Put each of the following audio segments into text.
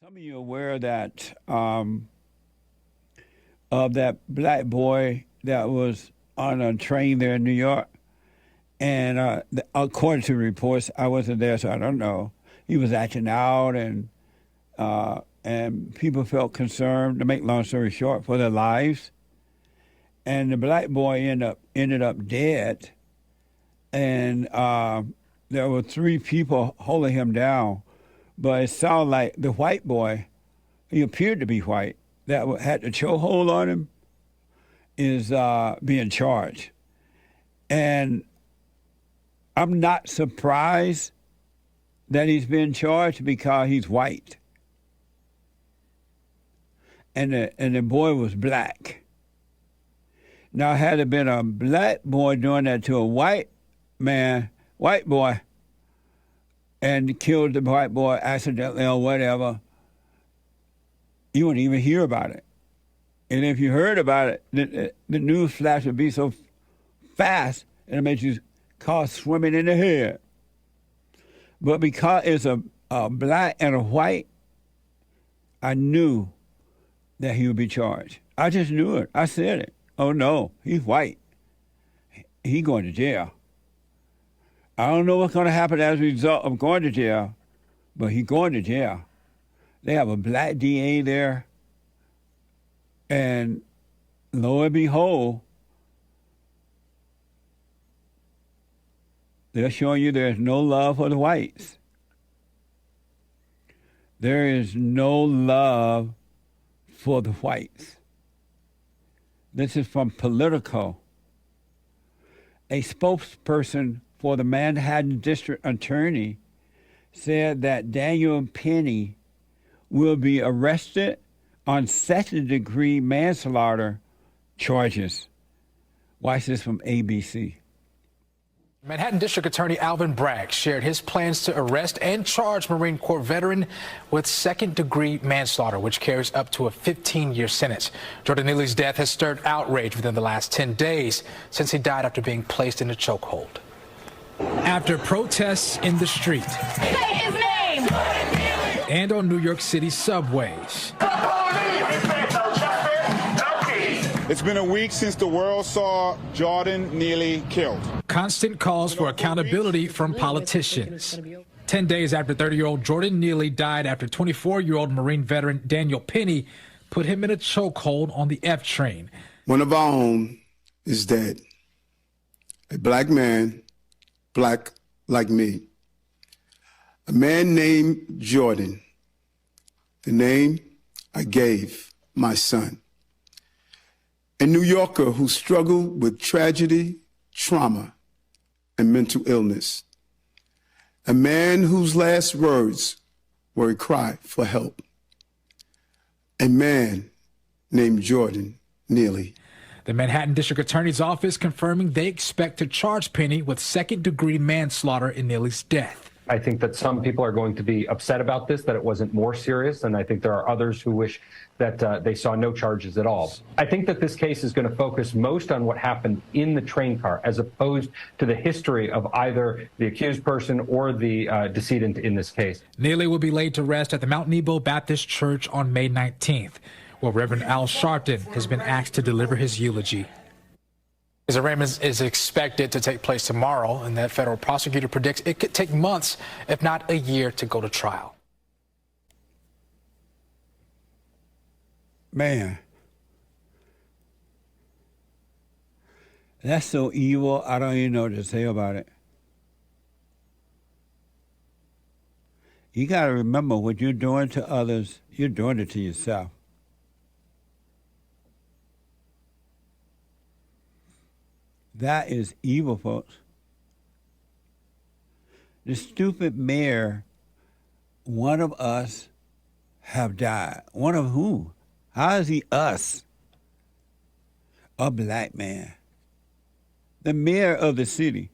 Some of you are aware that of that black boy that was on a train there in New York, and according to reports, I wasn't there, so I don't know. He was acting out, and people felt concerned. To make long story short, for their lives, and the black boy ended up dead, and there were three people holding him down. But it sounded like the white boy, he appeared to be white, that had the chokehold on him, is being charged. And I'm not surprised that he's being charged because he's white. And the boy was black. Now, had it been a black boy doing that to a white boy, and killed the white boy accidentally or whatever, you wouldn't even hear about it. And if you heard about it, the news flash would be so fast, it'll make you caught swimming in the head. But because it's a black and a white, I knew that he would be charged. I just knew it. I said it. Oh, no, he's white. He's going to jail. I don't know what's going to happen as a result of going to jail, but he's going to jail. They have a black DA there, and lo and behold, they're showing you there's no love for the whites. There is no love for the whites. This is from Politico. A spokesperson for the Manhattan District Attorney said that Daniel Penny will be arrested on second-degree manslaughter charges. Watch this from ABC. Manhattan District Attorney Alvin Bragg shared his plans to arrest and charge Marine Corps veteran with second-degree manslaughter, which carries up to a 15-year sentence. Jordan Neely's death has stirred outrage within the last 10 days since he died after being placed in a chokehold. After protests in the street. Say his name! And on New York City subways. It's been a week since the world saw Jordan Neely killed. Constant calls for accountability from politicians. 10 days after 30-year-old Jordan Neely died after 24-year-old Marine veteran Daniel Penny put him in a chokehold on the F train. One of our own is dead. A black man, black like me. A man named Jordan, the name I gave my son. A New Yorker who struggled with tragedy, trauma, and mental illness. A man whose last words were a cry for help. A man named Jordan Neely. The Manhattan District Attorney's Office confirming they expect to charge Penny with second-degree manslaughter in Neely's death. I think that some people are going to be upset about this, that it wasn't more serious, and I think there are others who wish that they saw no charges at all. I think that this case is going to focus most on what happened in the train car, as opposed to the history of either the accused person or the decedent in this case. Neely will be laid to rest at the Mount Nebo Baptist Church on May 19th, where Reverend Al Sharpton has been asked to deliver his eulogy. His arraignment is expected to take place tomorrow, and that federal prosecutor predicts it could take months, if not a year, to go to trial. Man, that's so evil, I don't even know what to say about it. You got to remember, what you're doing to others, you're doing it to yourself. That is evil, folks. The stupid mayor, one of us, have died. One of who? How is he us? A black man. The mayor of the city.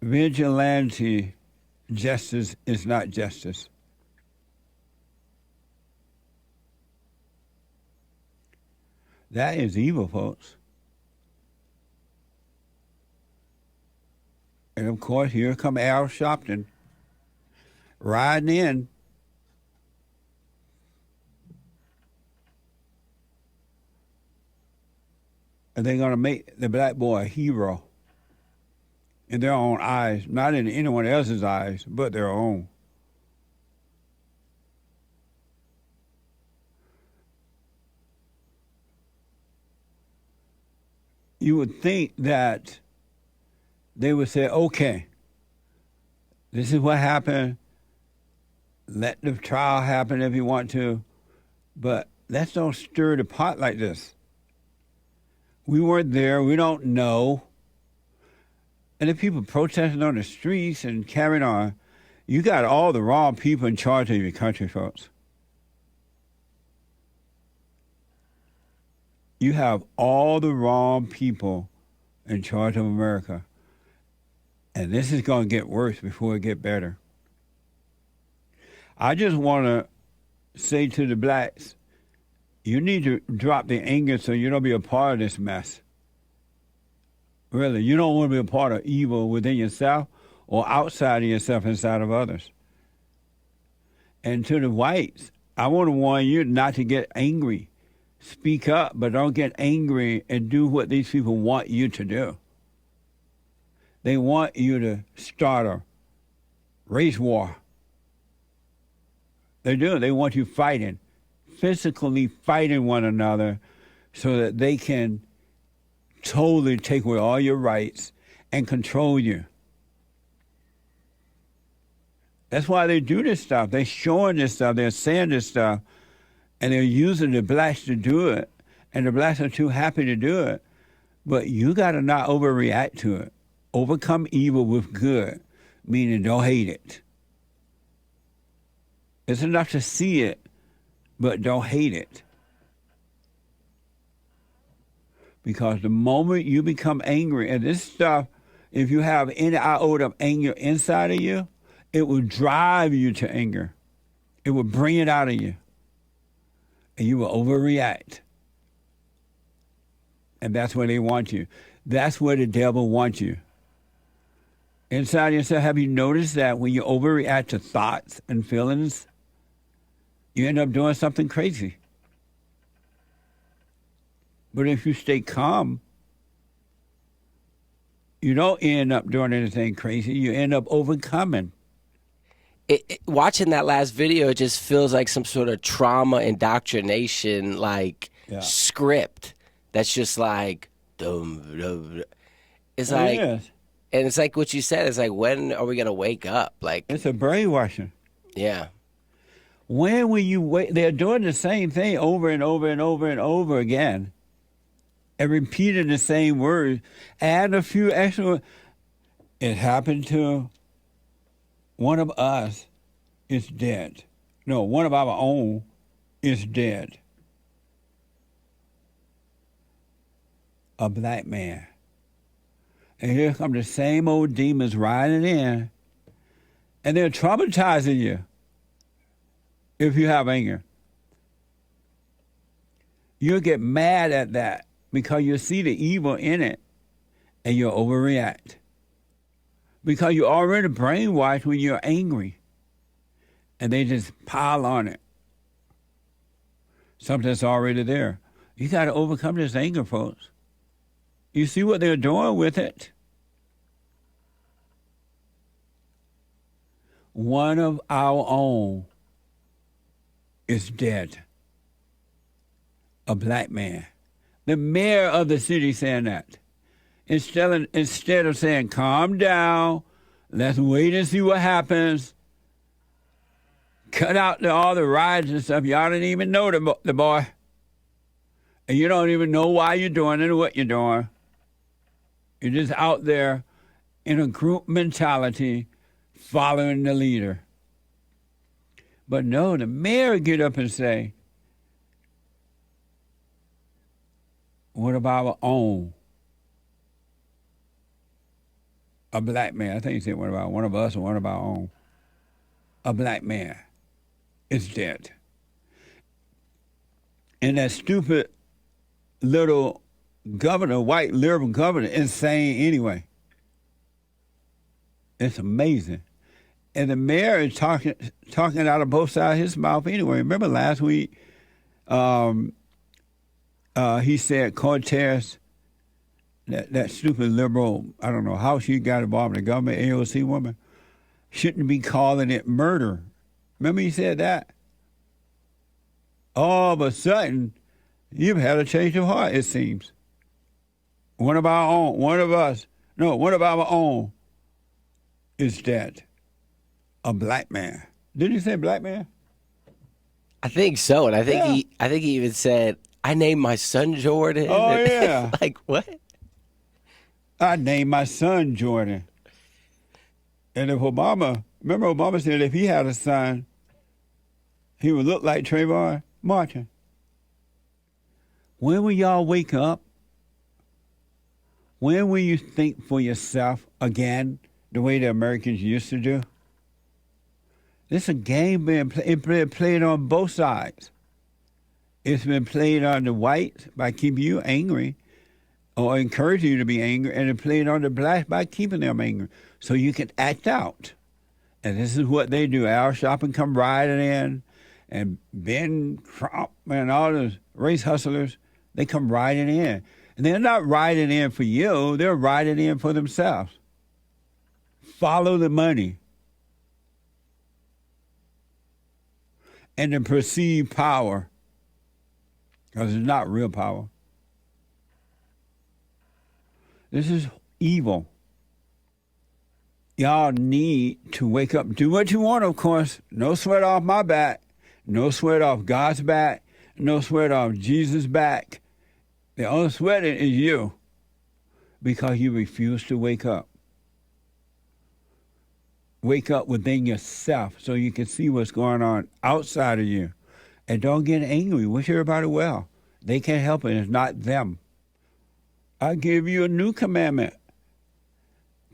Vigilante justice is not justice. That is evil, folks. And of course, here come Al Sharpton riding in. And they're going to make the black boy a hero in their own eyes, not in anyone else's eyes, but their own. You would think that they would say, okay, this is what happened. Let the trial happen if you want to, but let's don't stir the pot like this. We weren't there. We don't know. And the people protesting on the streets and carrying on, you got all the wrong people in charge of your country, folks. You have all the wrong people in charge of America. And this is going to get worse before it get better. I just want to say to the blacks, you need to drop the anger so you don't be a part of this mess. Really, you don't want to be a part of evil within yourself or outside of yourself, inside of others. And to the whites, I want to warn you not to get angry. Speak up, but don't get angry and do what these people want you to do. They want you to start a race war. They do. They want you fighting, physically fighting one another so that they can totally take away all your rights and control you. That's why they do this stuff. They're showing this stuff. They're saying this stuff. And they're using the blacks to do it. And the blacks are too happy to do it. But you got to not overreact to it. Overcome evil with good, meaning don't hate it. It's enough to see it, but don't hate it. Because the moment you become angry, and this stuff, if you have any iota of anger inside of you, it will drive you to anger. It will bring it out of you. And you will overreact. And that's where they want you. That's where the devil wants you. Inside yourself, have you noticed that when you overreact to thoughts and feelings, you end up doing something crazy? But if you stay calm, you don't end up doing anything crazy. You end up overcoming. Watching that last video, it just feels like some sort of trauma indoctrination, script that's just like, it's like, and it's like what you said. It's like, when are we gonna wake up? Like, it's a brainwashing. Yeah. When will you wait? They're doing the same thing over and over and over and over again, and repeating the same words. Add a few extra. It happened to one of us is dead. No, one of our own is dead. A black man. And here come the same old demons riding in, and they're traumatizing you if you have anger. You'll get mad at that because you see the evil in it, and you'll overreact. Because you're already brainwashed when you're angry. And they just pile on it. Something that's already there. You got to overcome this anger, folks. You see what they're doing with it? One of our own is dead. A black man. The mayor of the city saying that. Instead of saying, calm down, let's wait and see what happens, cut out all the riots and stuff. Y'all didn't even know the boy. And you don't even know why you're doing it or what you're doing. You're just out there in a group mentality following the leader. But no, the mayor would get up and say, what about our own? A black man. I think he said one of us or one of our own. A black man is dead. And that stupid little governor, white liberal governor, insane anyway. It's amazing. And the mayor is talking out of both sides of his mouth anyway. Remember last week, he said Cortez, that stupid liberal, I don't know how she got involved in the government, AOC woman, shouldn't be calling it murder. Remember he said that? All of a sudden, you've had a change of heart, it seems. One of our own is dead. A black man. Didn't you say black man? I think so, and I think he even said, "I named my son Jordan." Oh yeah. Like what? I named my son Jordan. And if remember Obama said if he had a son, he would look like Trayvon Martin. When will y'all wake up? When will you think for yourself again the way the Americans used to do? This is a game being played on both sides. It's been played on the whites by keeping you angry or encouraging you to be angry, and it's played on the blacks by keeping them angry so you can act out. And this is what they do. Al Sharpton come riding in, and Ben Crump and all those race hustlers, they come riding in. And they're not riding in for you, they're riding in for themselves. Follow the money. And the perceived power, because it's not real power. This is evil. Y'all need to wake up. Do what you want, of course. No sweat off my back. No sweat off God's back. No sweat off Jesus' back. The only sweating is you, because you refuse to wake up. Wake up within yourself so you can see what's going on outside of you. And don't get angry. Wish everybody well. They can't help it. It's not them. I give you a new commandment: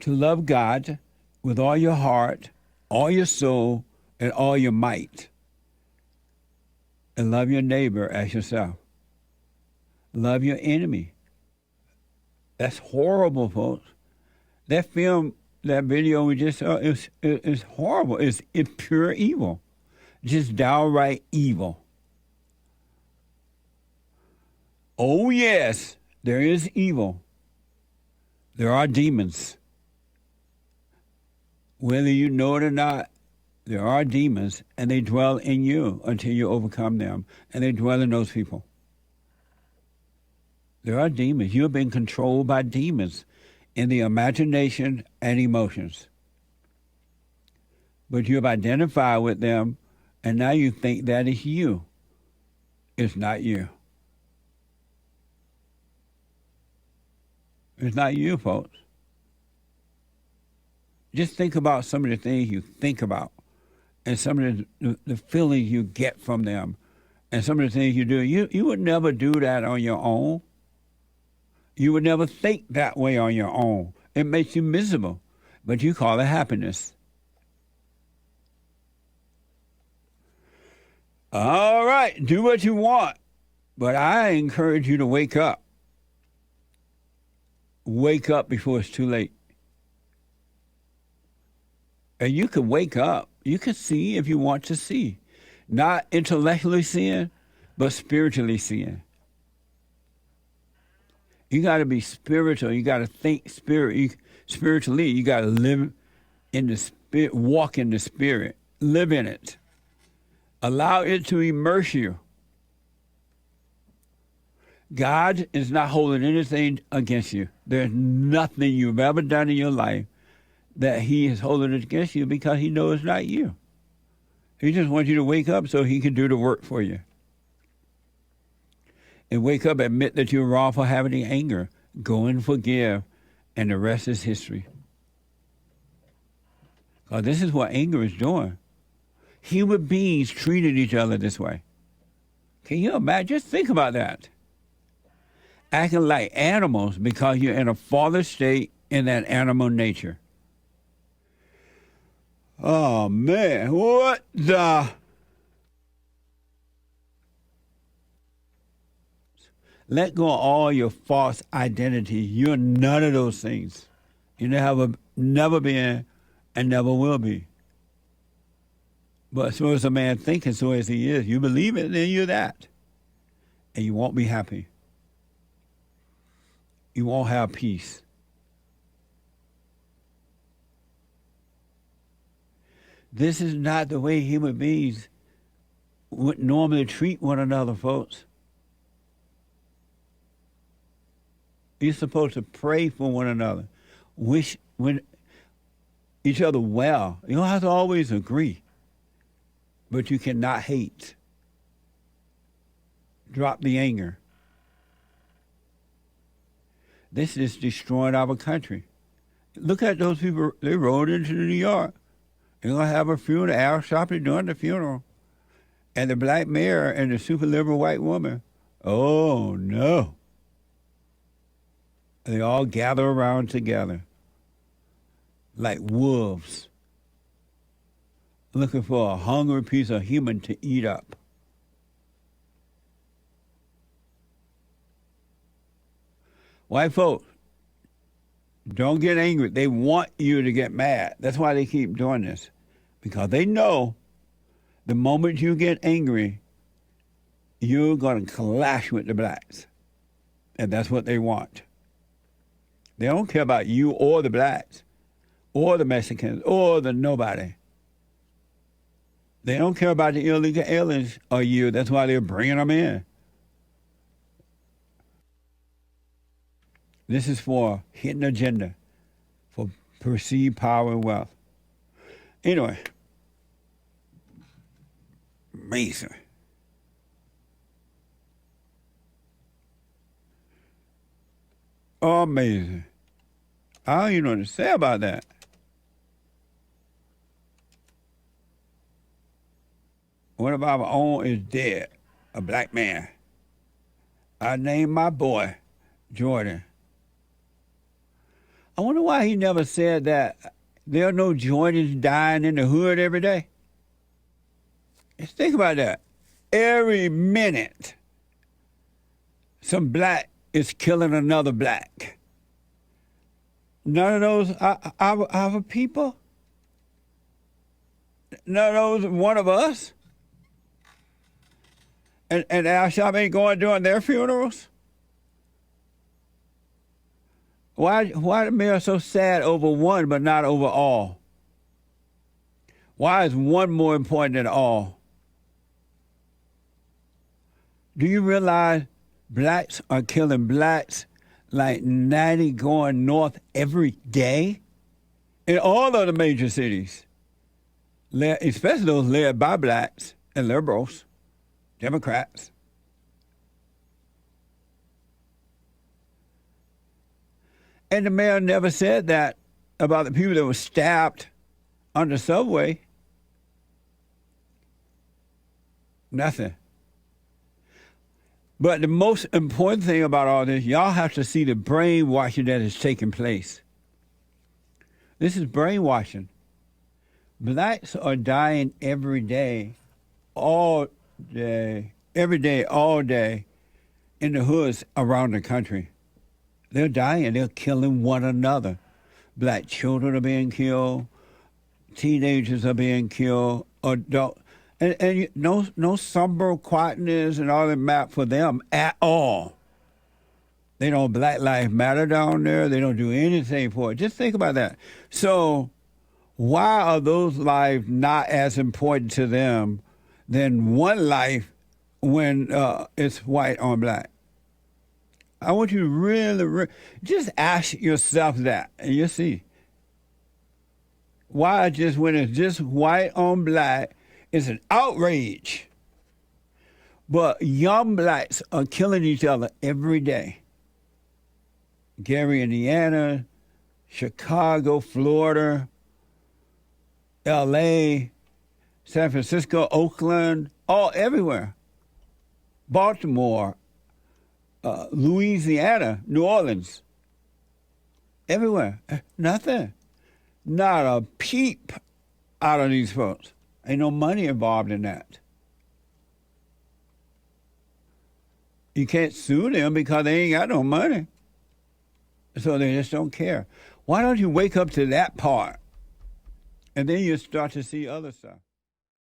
to love God with all your heart, all your soul, and all your might. And love your neighbor as yourself. Love your enemy. That's horrible, folks. That video we just saw is horrible. It's pure evil. Just downright evil. Oh, yes, there is evil. There are demons. Whether you know it or not, there are demons, and they dwell in you until you overcome them, and they dwell in those people. There are demons. You have been controlled by demons in the imagination and emotions. But you have identified with them, and now you think that is you. It's not you. It's not you, folks. Just think about some of the things you think about, and some of the feelings you get from them, and some of the things you do. You would never do that on your own. You would never think that way on your own. It makes you miserable, but you call it happiness. All right, do what you want, but I encourage you to wake up. Wake up before it's too late. And you can wake up. You can see if you want to see. Not intellectually seeing, but spiritually seeing. You got to be spiritual. You got to think spiritually. You got to live in the spirit, walk in the spirit, live in it. Allow it to immerse you. God is not holding anything against you. There's nothing you've ever done in your life that he is holding it against you, because he knows it's not you. He just wants you to wake up so he can do the work for you. And wake up, admit that you're wrong for having anger. Go and forgive, and the rest is history. Because this is what anger is doing. Human beings treated each other this way. Can you imagine? Just think about that. Acting like animals because you're in a fallen state in that animal nature. Oh, man. What the... Let go of all your false identity. You're none of those things. You never been, and never will be. But so is a man thinking, so as he is. You believe it, then you're that. And you won't be happy. You won't have peace. This is not the way human beings would normally treat one another, folks. You're supposed to pray for one another, wish each other well. You don't have to always agree, but you cannot hate. Drop the anger. This is destroying our country. Look at those people. They rode into New York. They're going to have a funeral, Al Sharpton during the funeral. And the black mayor and the super liberal white woman. Oh, no. They all gather around together like wolves, looking for a hungry piece of human to eat up. White folks, don't get angry. They want you to get mad. That's why they keep doing this. Because they know the moment you get angry, you're going to clash with the blacks. And that's what they want. They don't care about you or the blacks or the Mexicans or the nobody. They don't care about the illegal aliens or you. That's why they're bringing them in. This is for hidden agenda, for perceived power and wealth. Anyway, amazing. Amazing. I don't even know what to say about that. One of our own is dead, a black man. I named my boy Jordan. I wonder why he never said that there are no Jordans dying in the hood every day. Just think about that. Every minute, some black is killing another black. None of those are our people. None of those one of us. And Al Sharpton ain't going during their funerals. Why the mayor so sad over one but not over all? Why is one more important than all? Do you realize blacks are killing blacks like 90 going north every day? In all of the major cities, especially those led by blacks and liberals, Democrats. And the mayor never said that about the people that were stabbed on the subway. Nothing. But the most important thing about all this, y'all have to see the brainwashing that is taking place. This is brainwashing. Blacks are dying every day, all day, every day, all day, in the hoods around the country. They're dying. They're killing one another. Black children are being killed. Teenagers are being killed. Adult, and no somber quietness and all that map for them at all. They don't Black Lives Matter down there. They don't do anything for it. Just think about that. So why are those lives not as important to them than one life when it's white on black? I want you to really just ask yourself that, and you'll see. Why just when it's just white on black, it's an outrage. But young blacks are killing each other every day. Gary, Indiana, Chicago, Florida, L.A., San Francisco, Oakland, all everywhere. Baltimore, Louisiana, New Orleans, everywhere. Nothing. Not a peep out of these folks. Ain't no money involved in that. You can't sue them because they ain't got no money. So they just don't care. Why don't you wake up to that part And then you start to see other stuff.